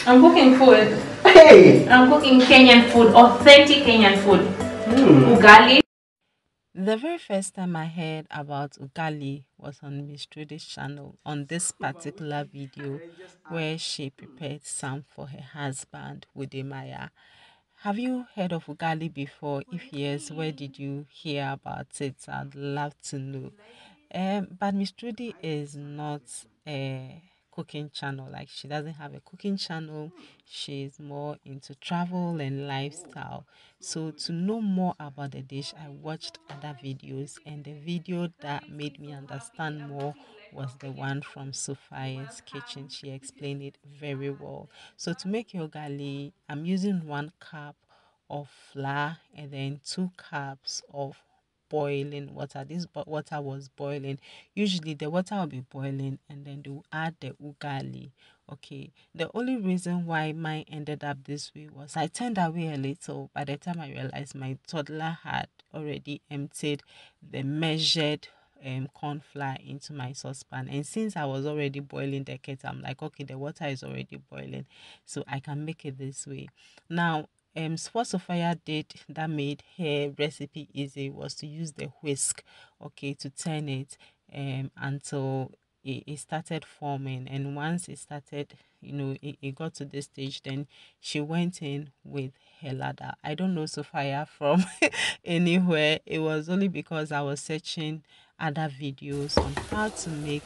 I'm cooking food. Hey! I'm cooking Kenyan food, authentic Kenyan food. Ugali. The very first time I heard about Ugali was on Mistrudy's channel on this particular video where she prepared some for her husband, Maya. Have you heard of Ugali before? If yes, where did you hear about it? I'd love to know. But Miss Trudy is not a cooking channel. Like she doesn't have a cooking channel. She's more into travel and lifestyle. So to know more about the dish, I watched other videos, and the video that made me understand more was the one from Sophia's kitchen. She explained it very well. So to make yogali, I'm using 1 cup of flour and then 2 cups of boiling water. This water was boiling. Usually the water will be boiling and then they will add the ugali. Okay. The only reason why mine ended up this way was I turned away a little. By the time I realized my toddler had already emptied the measured corn flour into my saucepan, and since I was already boiling the kettle, I'm like, okay, the water is already boiling, so I can make it this way. Now what Sophia did that made her recipe easy was to use the whisk, okay, to turn it until it started forming. And once it started, it got to this stage, then she went in with her ladder. I don't know Sophia from anywhere. It was only because I was searching other videos on how to make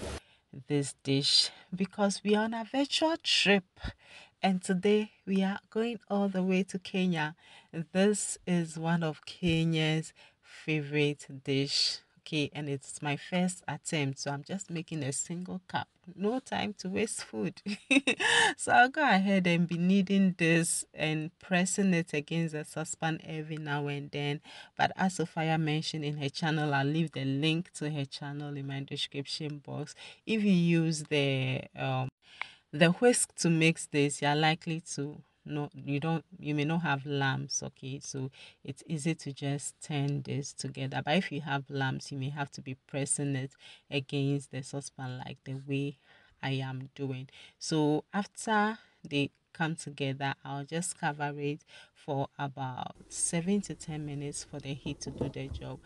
this dish because we are on a virtual trip, and today we are going all the way to Kenya. This is one of Kenya's favorite dish. Okay, and it's my first attempt, so I'm just making a single cup. No time to waste food. So I'll go ahead and be kneading this and pressing it against the saucepan every now and then. But as Sophia mentioned in her channel, I'll leave the link to her channel in my description box. If you use the whisk to mix this, you're likely to no you may not have lamps. Okay, so it's easy to just turn this together, but if you have lamps, you may have to be pressing it against the saucepan like the way I am doing. So after they come together, I'll just cover it for about 7 to 10 minutes for the heat to do the job.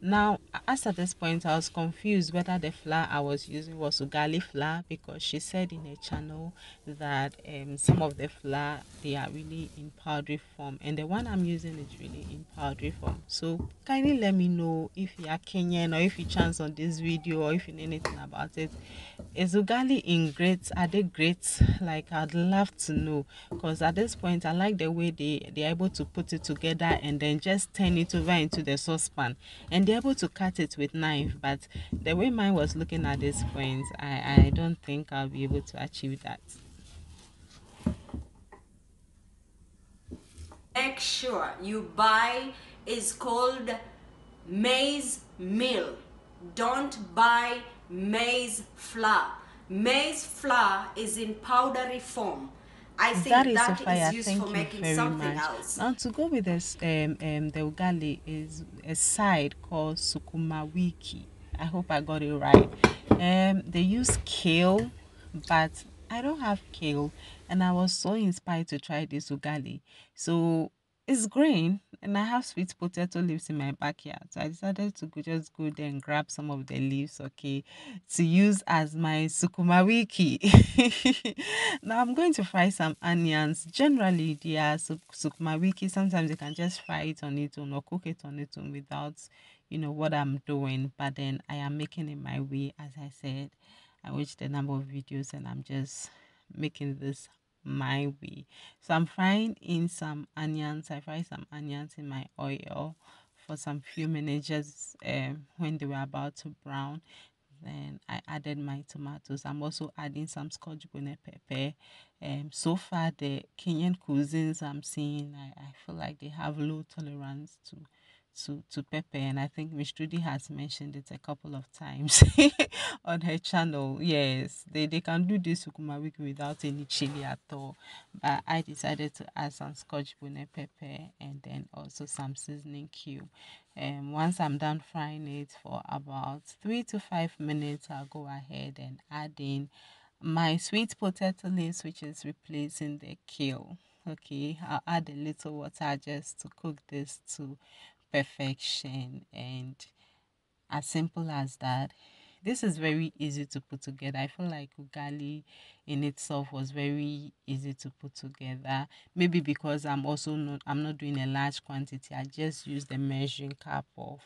Now, as at this point, I was confused whether the flour I was using was ugali flour, because she said in her channel that some of the flour, they are really in powdery form, and the one I'm using is really in powdery form. So kindly let me know if you are Kenyan, or if you chance on this video, or if you know anything about it. Is ugali in grits? Are they grits? Like, I'd love to know, because at this point I like the way they're able to put it together and then just turn it over into the saucepan, and they're able to cut it with knife. But the way mine was looking at this point, I don't think I'll be able to achieve that. Make sure you buy is called maize meal. Don't buy maize flour. Maize flour is in powdery form. I That think is that is Sophia. used for Thank you making very something much. else. Now to go with this, the ugali is a side called Sukuma Wiki. I hope I got it right. They use kale, but I don't have kale, and I was so inspired to try this ugali. So it's green, and I have sweet potato leaves in my backyard. So I decided to just go there and grab some of the leaves, okay, to use as my Sukuma Wiki. Now I'm going to fry some onions. Generally, they are Sukuma Wiki. Sometimes you can just fry it on its own or cook it on its own without, what I'm doing. But then I am making it my way, as I said. I watched a number of videos and I'm just making this my way. So I'm frying in some onions. I fry some onions in my oil for some few minutes, just when they were about to brown. Then I added my tomatoes. I'm also adding some scotch bonnet pepper. So far the Kenyan cuisines I'm seeing, I feel like they have low tolerance to pepper, and I think Miss Trudy has mentioned it a couple of times on her channel. Yes, they can do this Sukuma Wiki without any chili at all. But I decided to add some scotch bonnet pepper and then also some seasoning cube. Once I'm done frying it for about 3 to 5 minutes, I'll go ahead and add in my sweet potato leaves, which is replacing the kale. Okay, I'll add a little water just to cook this to perfection, and as simple as that. This is very easy to put together. I feel like ugali in itself was very easy to put together. Maybe because I'm not doing a large quantity. I just use the measuring cup of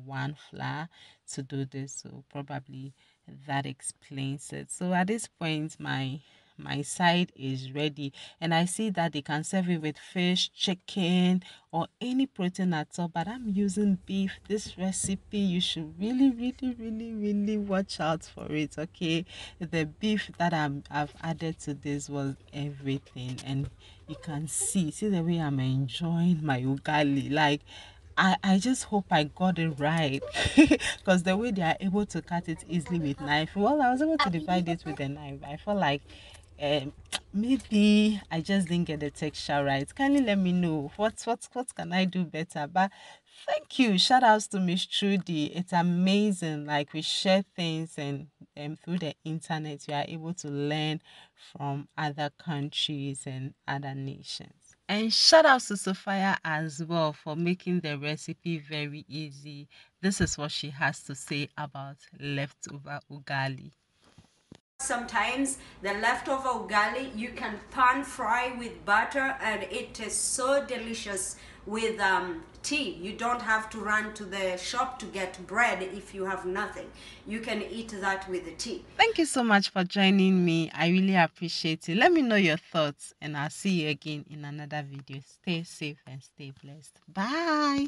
one flour to do this. So probably that explains it. So at this point, my side is ready, and I see that they can serve it with fish, chicken, or any protein at all, but I'm using beef. This recipe, you should really, really, really, really watch out for it. Okay, the beef that I've added to this was everything, and you can see the way I'm enjoying my ugali. Like, I just hope I got it right, because the way they are able to cut it easily with knife. Well, I was able to divide it with a knife. I felt like um, maybe I just didn't get the texture right. Kindly let me know what can I do better. But thank you. Shout outs to Miss Trudy. It's amazing. Like, we share things, and through the internet you are able to learn from other countries and other nations. And shout out to Sophia as well for making the recipe very easy. This is what she has to say about leftover ugali. Sometimes the leftover ugali you can pan fry with butter, and it is so delicious with tea. You don't have to run to the shop to get bread if you have nothing. You can eat that with the tea. Thank you so much for joining me. I really appreciate it. Let me know your thoughts, and I'll see you again in another video. Stay safe and stay blessed. Bye.